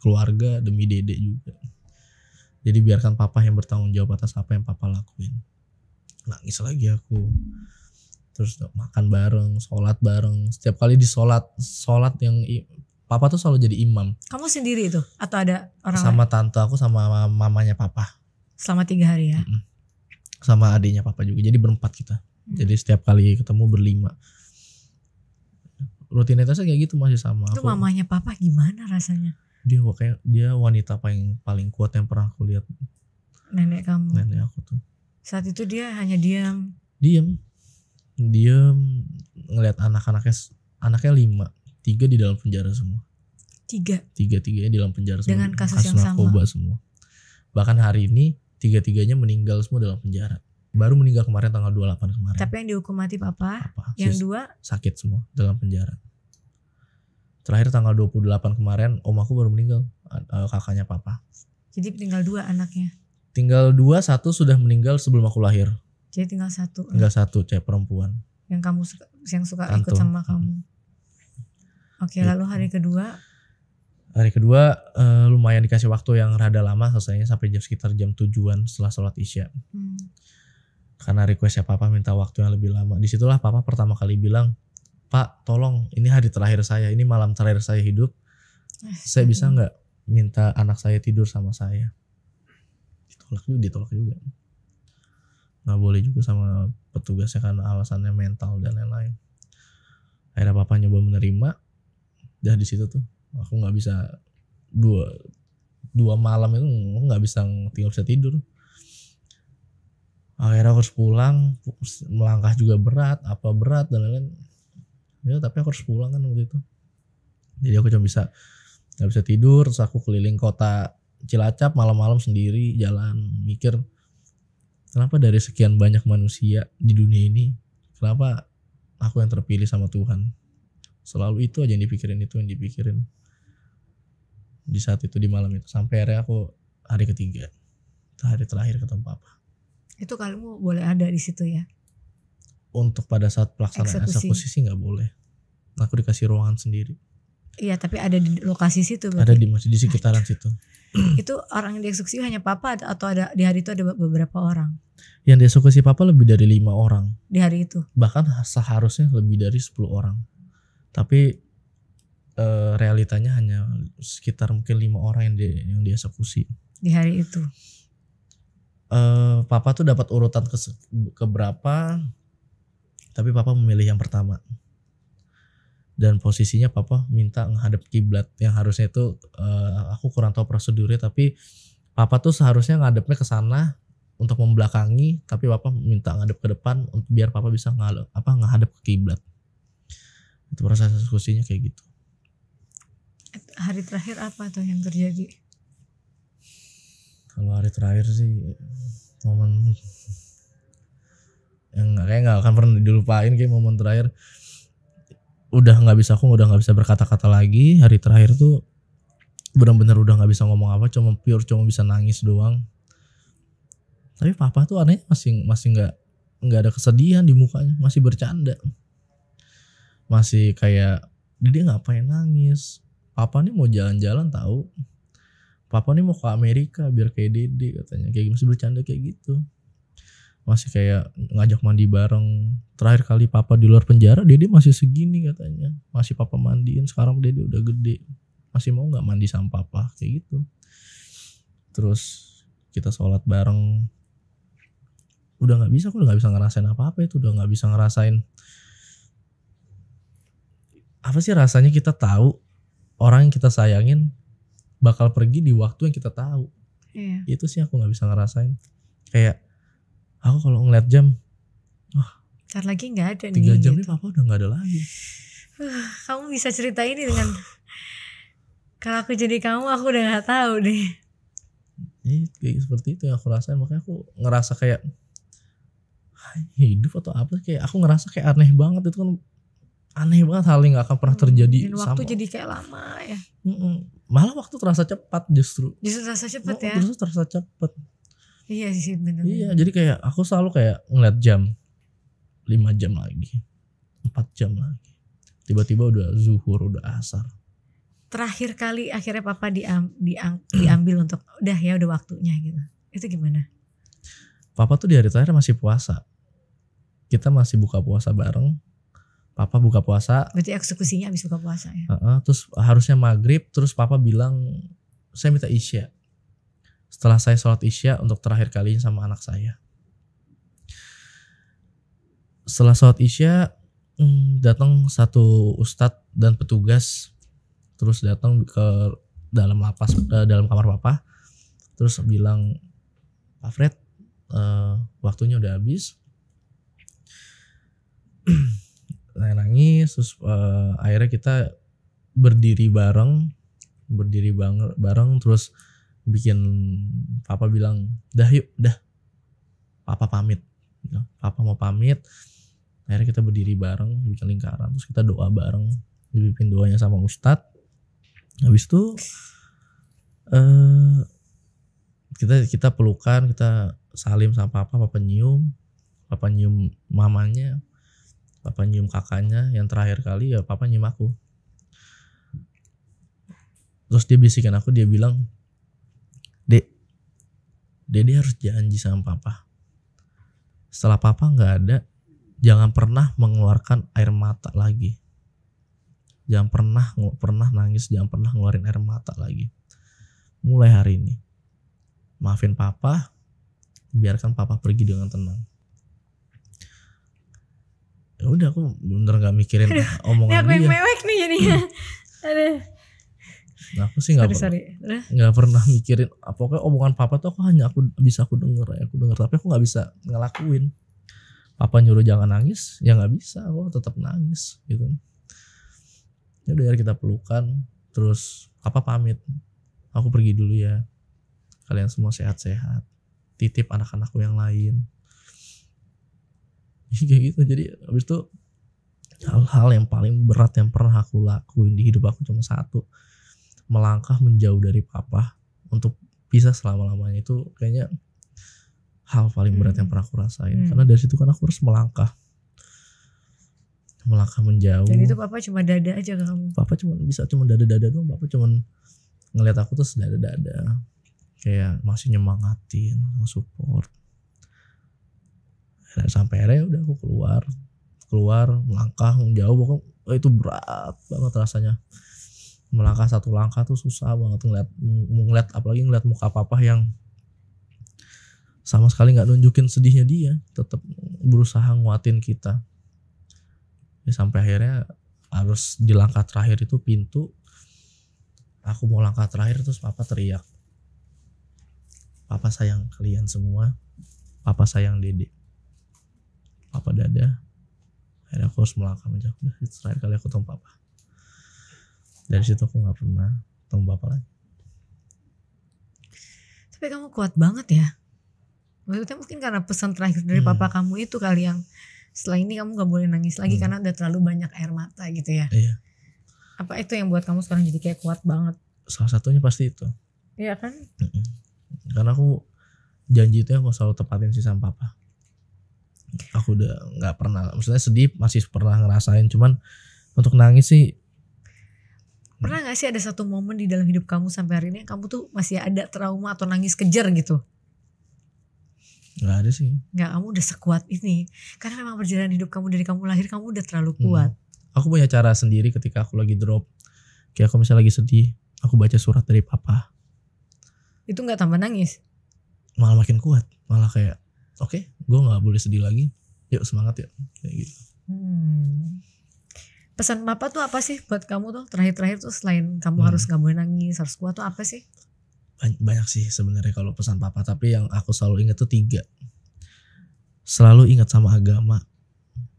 Speaker 1: keluarga, demi dedek juga. Jadi biarkan papa yang bertanggung jawab atas apa yang papa lakuin. Nangis lagi aku. Terus makan bareng, sholat bareng. Setiap kali di sholat yang papa tuh selalu jadi imam.
Speaker 2: Kamu sendiri itu atau ada orang
Speaker 1: sama
Speaker 2: lain?
Speaker 1: Tante aku sama mamanya papa.
Speaker 2: Selama 3 hari ya?
Speaker 1: Sama adiknya papa juga. Jadi berempat kita. Jadi setiap kali ketemu berlima. Rutinitasnya kayak gitu masih sama.
Speaker 2: Itu mamanya papa gimana rasanya?
Speaker 1: Dia wanita paling kuat yang pernah aku lihat.
Speaker 2: Nenek kamu?
Speaker 1: Nenek aku tuh.
Speaker 2: Saat itu dia hanya diam
Speaker 1: ngelihat anaknya 5, 3 di dalam penjara semua. 3-3-nya di dalam penjara semua.
Speaker 2: Dengan kasus yang
Speaker 1: narkoba
Speaker 2: sama.
Speaker 1: Semua. Bahkan hari ini 3-3-nya meninggal semua dalam penjara. Baru meninggal kemarin tanggal 28 kemarin.
Speaker 2: Tapi yang dihukum mati papa. Yang 2
Speaker 1: sakit semua dalam penjara. Terakhir tanggal 28 kemarin om aku baru meninggal, kakaknya papa.
Speaker 2: Jadi tinggal 2 anaknya.
Speaker 1: Tinggal 2, 1 sudah meninggal sebelum aku lahir.
Speaker 2: Jadi tinggal 1.
Speaker 1: Tinggal 1 cewek perempuan.
Speaker 2: Yang suka
Speaker 1: Tantu.
Speaker 2: Ikut sama kamu. Oke, lalu hari kedua?
Speaker 1: Hari kedua lumayan dikasih waktu yang rada lama, selesainya sampai sekitar jam 7-an setelah sholat isya. Karena requestnya papa minta waktu yang lebih lama. Disitulah papa pertama kali bilang, Pak tolong, ini hari terakhir saya, ini malam terakhir saya hidup. Saya bisa gak minta anak saya tidur sama saya? Ditolak juga. Gak boleh juga sama petugasnya karena alasannya mental dan lain-lain. Akhirnya papa nyoba menerima. Dan di situ tuh aku gak bisa dua malam itu gak bisa tidur. Akhirnya aku harus pulang, melangkah juga berat dan lain-lain. Ya tapi aku harus pulang kan waktu itu. Jadi aku cuma gak bisa tidur. Terus aku keliling kota Cilacap malam-malam sendiri, jalan mikir, kenapa dari sekian banyak manusia di dunia ini, kenapa aku yang terpilih sama Tuhan? Selalu itu aja yang dipikirin di saat itu, di malam itu. Sampai akhirnya aku hari ketiga, hari terakhir ketemu papa.
Speaker 2: Itu kamu boleh ada di situ ya?
Speaker 1: Untuk pada saat pelaksanaan eksekusi sih nggak boleh. Aku dikasih ruangan sendiri.
Speaker 2: Iya, tapi ada di lokasi situ berarti?
Speaker 1: Ada masih di sekitaran situ.
Speaker 2: Itu orang yang dieksekusi hanya papa atau ada di hari itu ada beberapa orang?
Speaker 1: Yang dieksekusi papa lebih dari 5 orang.
Speaker 2: Di hari itu?
Speaker 1: Bahkan seharusnya lebih dari 10 orang. Tapi realitanya hanya sekitar mungkin 5 orang yang dieksekusi.
Speaker 2: Di hari itu?
Speaker 1: Papa tuh dapat urutan ke berapa, tapi papa memilih yang pertama. Dan posisinya papa minta menghadap kiblat, yang harusnya itu aku kurang tahu prosedurnya, tapi papa tuh seharusnya ngadepnya ke sana untuk membelakangi, tapi papa minta ngadep ke depan biar papa bisa ngadep ke kiblat. Itu proses eksekusinya kayak gitu.
Speaker 2: Hari terakhir apa tuh yang terjadi?
Speaker 1: Kalau hari terakhir sih momen yang kayak nggak akan pernah dilupain, kayak momen terakhir. Aku udah nggak bisa berkata-kata lagi. Hari terakhir tuh benar-benar udah nggak bisa ngomong apa, cuma bisa nangis doang. Tapi papa tuh anehnya masih nggak ada kesedihan di mukanya, masih bercanda, masih kayak dia ngapain nangis. Papa nih mau jalan-jalan tahu, papa nih mau ke Amerika biar kayak Dede katanya, kayak masih bercanda kayak gitu. Masih kayak ngajak mandi bareng. Terakhir kali papa di luar penjara Dede masih segini katanya, masih papa mandiin. Sekarang Dede udah gede, masih mau nggak mandi sama papa kayak gitu. Terus kita sholat bareng, udah nggak bisa, aku udah nggak bisa ngerasain apa-apa itu, udah nggak bisa ngerasain apa sih rasanya kita tahu orang yang kita sayangin bakal pergi di waktu yang kita tahu. Itu sih aku nggak bisa ngerasain. Kayak aku kalau ngeliat jam,
Speaker 2: ntar lagi nggak ada
Speaker 1: 3
Speaker 2: nih.
Speaker 1: 3 jam
Speaker 2: gitu.
Speaker 1: nih papa udah nggak ada lagi.
Speaker 2: Kamu bisa cerita ini dengan kalau aku jadi kamu, aku udah nggak tahu deh.
Speaker 1: Kayak seperti itu yang aku rasain, makanya aku ngerasa kayak hidup atau apa, kayak aku ngerasa kayak aneh banget. Itu kan aneh banget, hal yang gak akan pernah terjadi.
Speaker 2: Dan waktu jadi kayak lama ya.
Speaker 1: Malah waktu terasa cepat justru
Speaker 2: terasa cepat ya.
Speaker 1: Justru terasa cepat.
Speaker 2: Iya sih benar.
Speaker 1: Iya, jadi kayak aku selalu kayak ngeliat jam 5 jam lagi, 4 jam lagi, tiba-tiba udah zuhur, udah asar.
Speaker 2: Terakhir kali akhirnya papa diambil untuk udah ya udah waktunya gitu. Itu gimana?
Speaker 1: Papa tuh di hari terakhir masih puasa. Kita masih buka puasa bareng. Papa buka puasa.
Speaker 2: Berarti eksekusinya habis buka puasa ya?
Speaker 1: Terus harusnya maghrib. Terus papa bilang saya minta isya. Setelah saya sholat isya untuk terakhir kalinya sama anak saya. Setelah sholat isya datang satu ustadz dan petugas. Terus datang ke dalam lapas, dalam kamar papa. Terus bilang, Pak Fred, waktunya udah habis. Nangis. Terus akhirnya kita berdiri bareng. Terus bikin, papa bilang, dah yuk, dah. Papa pamit. Papa mau pamit. Akhirnya kita berdiri bareng, bikin lingkaran. Terus kita doa bareng. Dipimpin doanya sama ustadz. Habis itu kita pelukan, kita salim sama papa nyium mamanya, papa nyium kakaknya, yang terakhir kali ya papa nyium aku. Terus dia bisikin aku, dia bilang, Dede harus janji sama papa, setelah papa nggak ada jangan pernah mengeluarkan air mata lagi. Jangan pernah nangis, jangan pernah ngeluarin air mata lagi. Mulai hari ini, maafin papa, biarkan papa pergi dengan tenang. Ya udah, aku bener nggak mikirin omongan
Speaker 2: aku
Speaker 1: dia.
Speaker 2: yang mewek nih jadinya. Aduh.
Speaker 1: Nah, aku sih nggak pernah mikirin. Pokoknya omongan papa tuh aku bisa denger. Tapi aku nggak bisa ngelakuin. Papa nyuruh jangan nangis, ya nggak bisa. Aku tetap nangis gitu. Ya udah, kita pelukan, terus papa pamit, aku pergi dulu ya, kalian semua sehat-sehat, titip anak-anakku yang lain. Kayak gitu. Jadi habis itu hal-hal yang paling berat yang pernah aku lakuin di hidup aku cuma satu, melangkah menjauh dari papa untuk pisah selama-lamanya. Itu kayaknya hal paling berat yang pernah aku rasain. Karena dari situ kan aku harus melangkah menjauh. Dan
Speaker 2: itu papa cuma dada aja ke kamu?
Speaker 1: Papa cuma dada doang. Papa cuma ngeliat aku terus dada. Kayak masih nyemangatin, support. Sampai akhirnya udah aku keluar melangkah menjauh. Pokoknya itu berat banget rasanya. Melangkah satu langkah tuh susah banget. Ngeliat apalagi ngeliat muka papa yang sama sekali nggak nunjukin sedihnya dia, tetap berusaha nguatin kita. Ya, sampai akhirnya harus di langkah terakhir itu pintu, aku mau langkah terakhir, terus papa teriak, papa sayang kalian semua, papa sayang Dede, papa dada. Akhirnya aku harus melangkah menjauh. Itu terakhir kali aku ketemu papa. Dari situ aku nggak pernah ketemu papa lagi.
Speaker 2: Tapi kamu kuat banget ya. Maksudnya mungkin karena pesan terakhir dari papa kamu itu kali yang setelah ini kamu gak boleh nangis lagi karena udah terlalu banyak air mata gitu ya.
Speaker 1: Iya.
Speaker 2: Apa itu yang buat kamu sekarang jadi kayak kuat banget?
Speaker 1: Salah satunya pasti itu.
Speaker 2: Iya kan?
Speaker 1: Karena aku janji itu yang aku selalu tepatin sih sama papa. Aku udah gak pernah, maksudnya sedih masih pernah ngerasain, cuman untuk nangis sih.
Speaker 2: Pernah gak sih ada satu momen di dalam hidup kamu sampai hari ini kamu tuh masih ada trauma atau nangis kejar gitu?
Speaker 1: Gak ada sih.
Speaker 2: Gak, kamu udah sekuat ini. Karena memang perjalanan hidup kamu dari kamu lahir, kamu udah terlalu kuat.
Speaker 1: Aku punya cara sendiri ketika aku lagi drop. Kayak aku misalnya lagi sedih, aku baca surat dari papa.
Speaker 2: Itu nggak tambah nangis?
Speaker 1: Malah makin kuat, malah kayak oke, gue nggak boleh sedih lagi, yuk semangat ya, kayak gitu.
Speaker 2: Pesan papa tuh apa sih buat kamu tuh terakhir tuh, selain kamu harus nggak boleh nangis, harus kuat tuh apa sih?
Speaker 1: Banyak sih sebenarnya kalau pesan papa, tapi yang aku selalu ingat tuh 3. Selalu ingat sama agama,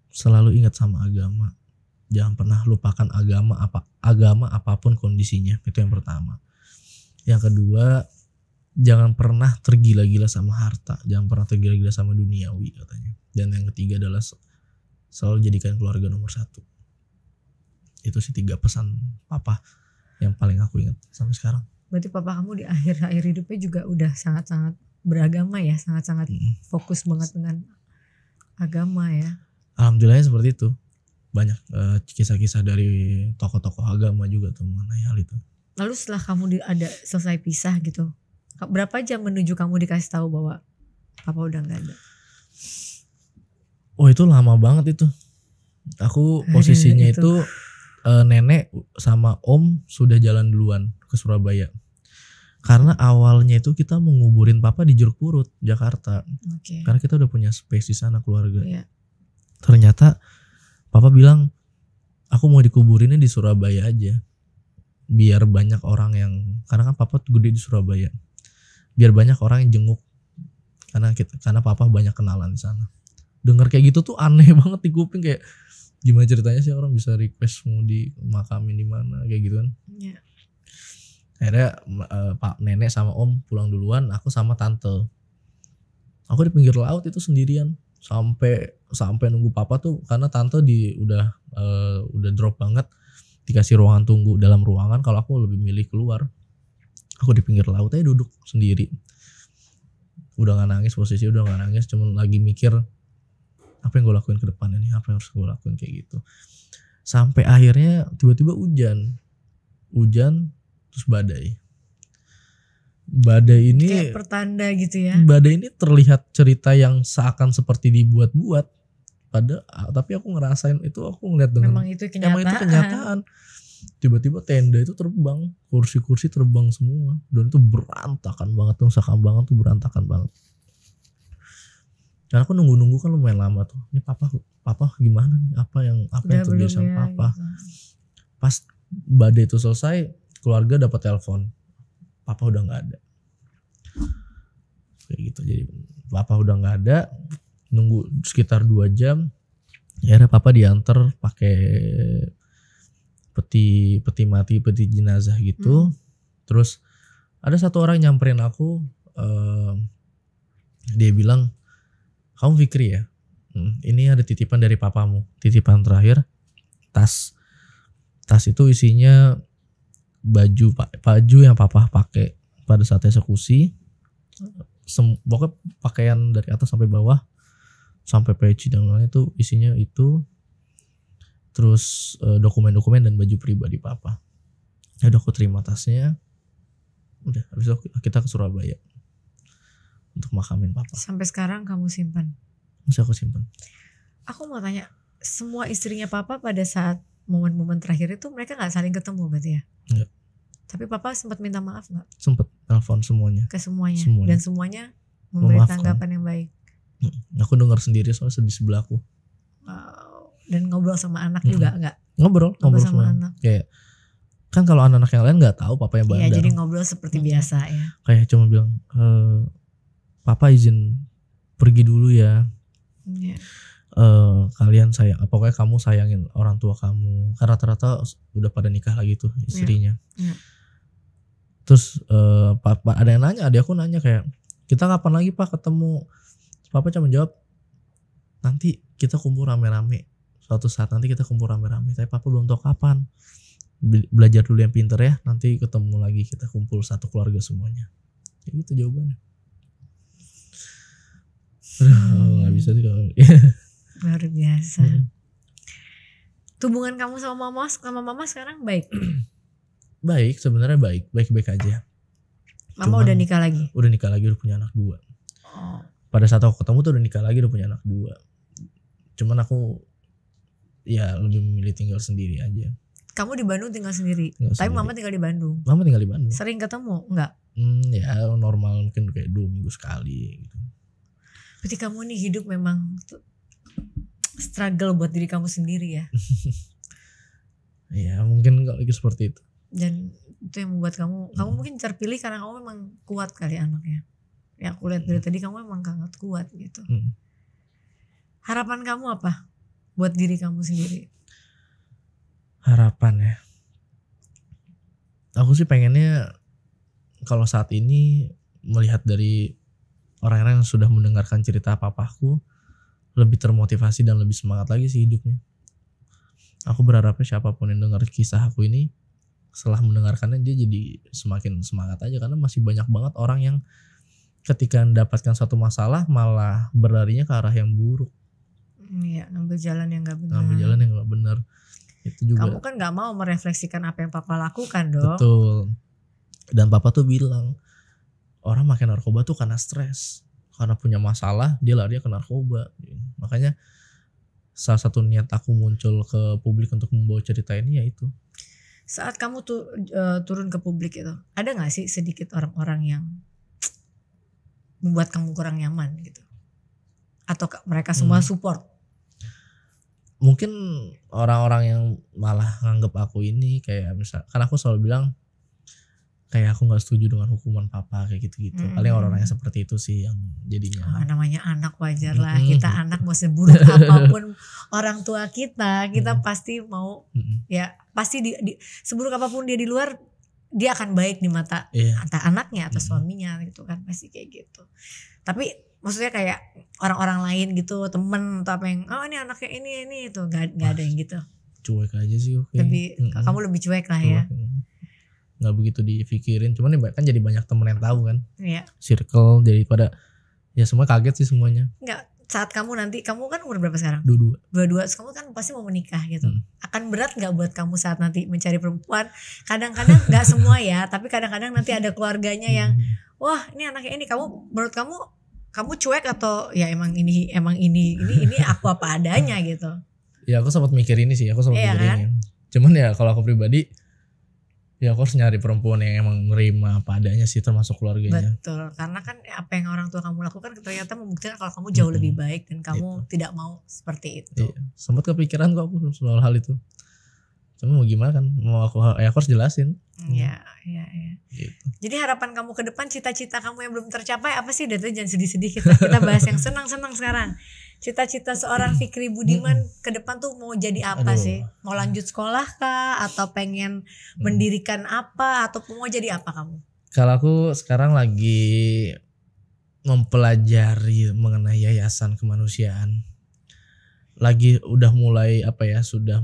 Speaker 1: selalu ingat sama agama. Jangan pernah lupakan agama apapun kondisinya, itu yang pertama. Yang kedua, jangan pernah tergila-gila sama harta, jangan pernah tergila-gila sama duniawi katanya. Dan yang ketiga adalah selalu jadikan keluarga nomor 1. Itu sih 3 pesan papa yang paling aku ingat sampai sekarang.
Speaker 2: Berarti papa kamu di akhir hidupnya juga udah sangat-sangat beragama ya, sangat-sangat fokus banget dengan agama ya.
Speaker 1: Alhamdulillah seperti itu. Banyak kisah-kisah dari tokoh-tokoh agama juga tuh mengenai hal itu.
Speaker 2: Lalu setelah kamu ada selesai pisah gitu, berapa jam menuju kamu dikasih tahu bahwa papa udah nggak ada?
Speaker 1: Oh itu lama banget itu. Aku posisinya itu nenek sama om sudah jalan duluan ke Surabaya. Karena awalnya itu kita mau nguburin papa di Jeruk Purut, Jakarta. Karena kita udah punya space di sana keluarga. Ternyata papa bilang, aku mau dikuburinnya di Surabaya aja. Biar banyak orang yang, karena kan papa gede di Surabaya. Biar banyak orang yang jenguk. Karena papa banyak kenalan di sana. Dengar kayak gitu tuh aneh banget di kuping, kayak gimana ceritanya sih orang bisa request mau dimakamin di mana kayak gitu kan. Akhirnya pak nenek sama om pulang duluan, aku sama tante. Aku di pinggir laut itu sendirian sampai nunggu papa tuh, karena tante udah drop banget, dikasih ruangan tunggu dalam ruangan. Kalau aku lebih milih keluar. Aku di pinggir laut aja duduk sendiri. Udah gak nangis, posisi udah gak nangis, cuman lagi mikir apa yang gue lakuin ke depan ini, apa yang harus gue lakuin kayak gitu. Sampai akhirnya tiba-tiba hujan terus badai ini
Speaker 2: kayak pertanda gitu ya.
Speaker 1: Badai ini terlihat cerita yang seakan seperti dibuat-buat, tapi aku ngerasain itu, aku ngeliat dengan
Speaker 2: memang itu kenyataan.
Speaker 1: Tiba-tiba tenda itu terbang, kursi-kursi terbang semua, dan itu berantakan banget tuh, banget tuh, berantakan banget. Dan aku nunggu kan lumayan lama tuh. Ini papa gimana nih? Apa yang terjadi sama papa? Gitu. Pas badai itu selesai, keluarga dapat telepon, papa udah nggak ada. Kayak gitu. Jadi papa udah nggak ada. Nunggu sekitar 2 jam. Akhirnya papa diantar pakai peti mati, peti jenazah gitu. Terus ada satu orang nyamperin aku. Dia bilang, kamu Fikri ya? Ini ada titipan dari papamu. Titipan terakhir, tas itu isinya baju yang papa pakai pada saat eksekusi. Pokoknya pakaian dari atas sampai bawah, sampai peci dan lain-lain itu isinya itu. Terus dokumen-dokumen dan baju pribadi papa. Ya udah, aku terima tasnya. Udah, habis itu kita ke Surabaya untuk makamin papa.
Speaker 2: Sampai sekarang kamu simpan?
Speaker 1: Masih aku simpan.
Speaker 2: Aku mau tanya, semua istrinya papa pada saat momen-momen terakhir itu mereka nggak saling ketemu berarti ya?
Speaker 1: Enggak.
Speaker 2: Tapi papa sempat minta maaf nggak?
Speaker 1: Sempat telepon semuanya.
Speaker 2: Ke semuanya. Dan semuanya memberi tanggapan yang baik.
Speaker 1: Aku dengar sendiri soalnya di sebelahku.
Speaker 2: Wow. Dan ngobrol sama anak juga nggak?
Speaker 1: Ngobrol sama anak. Kayak kan kalau anak-anak yang lain nggak tahu papanya bandar.
Speaker 2: Iya, jadi ngobrol seperti biasa ya.
Speaker 1: Kayak cuma bilang, papa izin pergi dulu ya. Kalian sayang, pokoknya kamu sayangin orang tua kamu, karena rata-rata udah pada nikah lagi tuh istrinya. Terus papa ada yang nanya, adik aku nanya kayak, kita kapan lagi pak ketemu? Papa cuma jawab, nanti kita kumpul rame-rame, suatu saat nanti kita kumpul rame-rame, tapi papa belum tahu kapan. Belajar dulu yang pinter ya, nanti ketemu lagi, kita kumpul satu keluarga semuanya. Kayak gitu jawabannya. Gak bisa sih kalau
Speaker 2: luar biasa. Hubungan kamu sama mama sekarang baik?
Speaker 1: Baik, sebenarnya baik-baik aja.
Speaker 2: Mama udah nikah lagi?
Speaker 1: Udah nikah lagi, udah punya anak 2. Pada saat aku ketemu tuh udah nikah lagi, udah punya anak 2. Cuman aku ya lebih memilih tinggal sendiri aja.
Speaker 2: Kamu di Bandung tinggal sendiri.
Speaker 1: Tinggal
Speaker 2: Tapi
Speaker 1: sendiri.
Speaker 2: mama tinggal di Bandung.
Speaker 1: Mama tinggal di Bandung.
Speaker 2: Sering ketemu enggak?
Speaker 1: Ya normal mungkin kayak 2 minggu sekali gitu.
Speaker 2: Berarti kamu nih hidup memang struggle buat diri kamu sendiri ya.
Speaker 1: Ya mungkin kalau lagi seperti itu.
Speaker 2: Dan itu yang membuat kamu mungkin terpilih karena kamu memang kuat kali anaknya. Ya aku lihat dari tadi kamu memang sangat kuat gitu. Harapan kamu apa buat diri kamu sendiri?
Speaker 1: Harapan ya. Aku sih pengennya kalau saat ini melihat dari orang-orang yang sudah mendengarkan cerita papaku lebih termotivasi dan lebih semangat lagi sih hidupnya. Aku berharapnya siapapun yang dengar kisah aku ini setelah mendengarkannya dia jadi semakin semangat aja, karena masih banyak banget orang yang ketika mendapatkan satu masalah malah berlarinya ke arah yang buruk.
Speaker 2: Iya, ngambil jalan yang gak benar.
Speaker 1: Ngambil jalan yang gak benar. Itu juga.
Speaker 2: Kamu kan gak mau merefleksikan apa yang papa lakukan dong.
Speaker 1: Betul. Dan papa tuh bilang orang makan narkoba tuh karena stres, karena punya masalah dia lari ke narkoba. Makanya salah satu niat aku muncul ke publik untuk membawa cerita ini yaitu.
Speaker 2: Saat kamu tuh turun ke publik itu, ada gak sih sedikit orang-orang yang membuat kamu kurang nyaman gitu? Atau mereka semua support?
Speaker 1: Mungkin orang-orang yang malah nganggep aku ini kayak misal, kan aku selalu bilang kayak aku nggak setuju dengan hukuman papa kayak gitu-gitu. Paling orang-orang yang seperti itu sih yang jadinya.
Speaker 2: Namanya anak, wajar lah. Kita anak mau seburuk apapun orang tua kita pasti mau ya pasti seburuk apapun dia di luar, dia akan baik di mata entah anaknya atau suaminya gitu kan, pasti kayak gitu. Tapi maksudnya kayak orang-orang lain gitu, temen atau apa yang ini anaknya ini itu gak ada yang gitu.
Speaker 1: Cuek aja sih.
Speaker 2: Kamu lebih cuek lah ya.
Speaker 1: Nggak begitu dipikirin, cuman kan jadi banyak temen yang tahu kan.
Speaker 2: Iya.
Speaker 1: Circle daripada ya semua kaget sih semuanya.
Speaker 2: Enggak, saat kamu nanti, kamu kan umur berapa sekarang?
Speaker 1: 22.
Speaker 2: Kamu kan pasti mau menikah gitu. Akan berat nggak buat kamu saat nanti mencari perempuan? Kadang-kadang nggak semua ya, tapi kadang-kadang nanti ada keluarganya yang wah ini anaknya ini, menurut kamu cuek atau ya emang ini aku apa adanya gitu. Ya
Speaker 1: aku sempat mikir ini sih, mikir
Speaker 2: kan?
Speaker 1: ini. Cuman ya kalau aku pribadi ya aku harus nyari perempuan yang emang nerima apa adanya sih, termasuk keluarganya.
Speaker 2: Betul, karena kan apa yang orang tua kamu lakukan ternyata membuktikan kalau kamu jauh lebih baik dan kamu tidak mau seperti itu.
Speaker 1: Iya. Sempat kepikiran kok aku soal hal itu. Cuma mau gimana kan, aku harus jelasin.
Speaker 2: Iya.
Speaker 1: Gitu.
Speaker 2: Jadi harapan kamu ke depan, cita-cita kamu yang belum tercapai apa sih? Jangan sedih-sedih, kita bahas yang senang-senang sekarang. Cita-cita seorang Fikri Budiman ke depan tuh mau jadi apa sih? Mau lanjut sekolah kah? Atau pengen mendirikan apa? Atau mau jadi apa kamu?
Speaker 1: Kalau aku sekarang lagi mempelajari mengenai yayasan kemanusiaan. Lagi sudah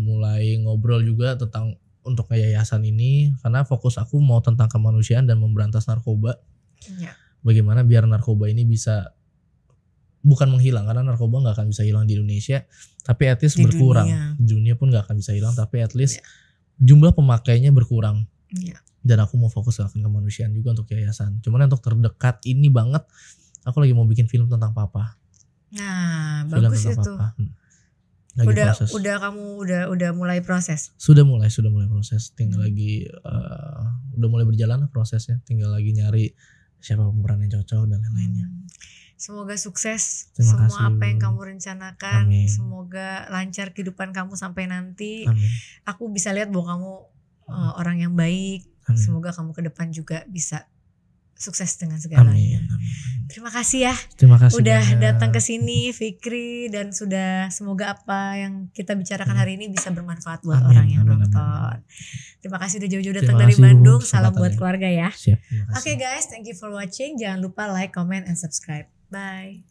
Speaker 1: mulai ngobrol juga tentang untuk yayasan ini, karena fokus aku mau tentang kemanusiaan dan memberantas narkoba.
Speaker 2: Ya.
Speaker 1: Bagaimana biar narkoba ini bisa bukan menghilang, karena narkoba nggak akan bisa hilang di Indonesia, tapi at least berkurang. Dunia pun nggak akan bisa hilang, tapi at least jumlah pemakainya berkurang. Dan aku mau fokus ke kemanusiaan juga untuk yayasan. Cuman untuk terdekat ini banget, aku lagi mau bikin film tentang papa.
Speaker 2: Nah, bagus itu.
Speaker 1: Papa.
Speaker 2: Udah mulai proses.
Speaker 1: Sudah mulai proses. Tinggal lagi udah mulai berjalan prosesnya. Tinggal lagi nyari siapa pemeran yang cocok dan lain-lainnya.
Speaker 2: Semoga sukses.
Speaker 1: Terima
Speaker 2: semua
Speaker 1: kasih.
Speaker 2: Apa yang kamu rencanakan.
Speaker 1: Amin.
Speaker 2: Semoga lancar kehidupan kamu sampai nanti.
Speaker 1: Amin.
Speaker 2: Aku bisa lihat bahwa kamu orang yang baik.
Speaker 1: Amin.
Speaker 2: Semoga kamu ke depan juga bisa sukses dengan segalanya.
Speaker 1: Amin.
Speaker 2: Terima kasih ya.
Speaker 1: Terima kasih
Speaker 2: udah
Speaker 1: banyak.
Speaker 2: datang ke sini Fikri, dan semoga apa yang kita bicarakan hari ini bisa bermanfaat buat orang yang nonton. Terima kasih udah jauh-jauh datang dari Bandung. Salam buat keluarga ya.
Speaker 1: Siap.
Speaker 2: Oke guys, thank you for watching. Jangan lupa like, comment, and subscribe. Bye.